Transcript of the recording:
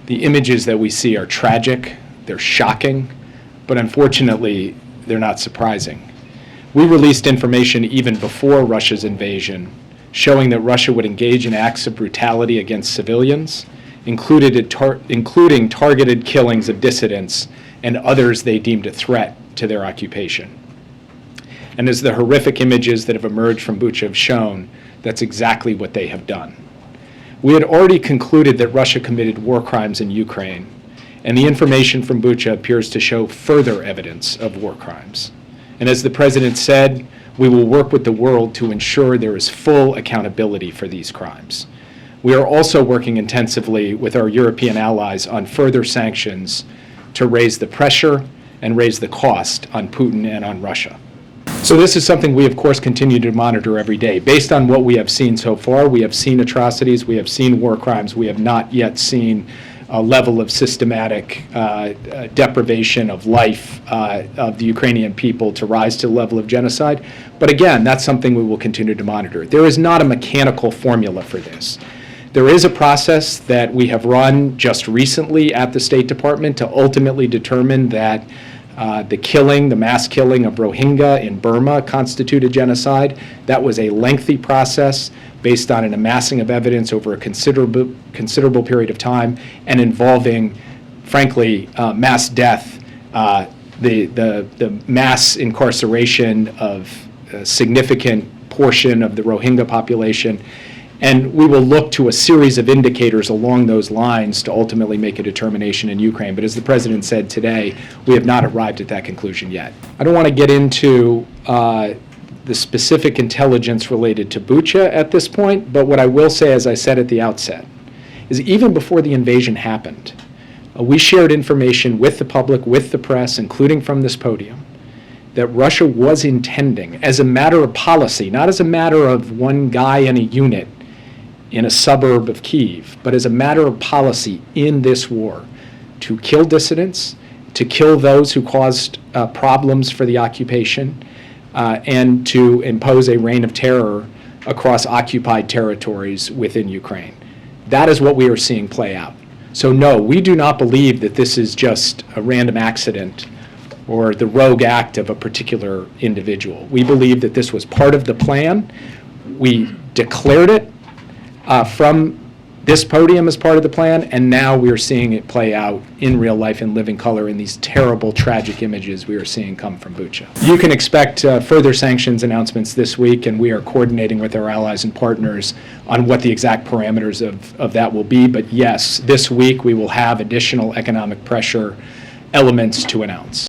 The images that we see are tragic, they're shocking, but unfortunately, they're not surprising. We released information even before Russia's invasion, showing that Russia would engage in acts of brutality against civilians, including targeted killings of dissidents and others they deemed a threat to their occupation. And as the horrific images that have emerged from Bucha have shown, that's exactly what they have done. We had already concluded that Russia committed war crimes in Ukraine, and the information from Bucha appears to show further evidence of war crimes. And as the President said, we will work with the world to ensure there is full accountability for these crimes. We are also working intensively with our European allies on further sanctions to raise the pressure and raise the cost on Putin and on Russia. So this is something we, of course, continue to monitor every day. Based on what we have seen so far, we have seen atrocities, we have seen war crimes, we have not yet seen a level of systematic deprivation of life of the Ukrainian people to rise to the level of genocide. But again, that's something we will continue to monitor. There is not a mechanical formula for this. There is a process that we have run just recently at the State Department to ultimately determine that the mass killing of Rohingya in Burma constituted genocide. That was a lengthy process based on an amassing of evidence over a considerable period of time and involving, frankly, mass death, the mass incarceration of a significant portion of the Rohingya population. And we will look to a series of indicators along those lines to ultimately make a determination in Ukraine. But as the President said today, we have not arrived at that conclusion yet. I don't want to get into the specific intelligence related to Bucha at this point, but what I will say, as I said at the outset, is even before the invasion happened, we shared information with the public, with the press, including from this podium, that Russia was intending, as a matter of policy, not as a matter of one guy in a unit in a suburb of Kyiv, but as a matter of policy in this war, to kill dissidents, to kill those who caused problems for the occupation, and to impose a reign of terror across occupied territories within Ukraine. That is what we are seeing play out. So no, we do not believe that this is just a random accident or the rogue act of a particular individual. We believe that this was part of the plan. We declared it from this podium as part of the plan, and now we are seeing it play out in real life in living color in these terrible, tragic images we are seeing come from Bucha. You can expect further sanctions announcements this week, and we are coordinating with our allies and partners on what the exact parameters of that will be. But yes, this week we will have additional economic pressure elements to announce.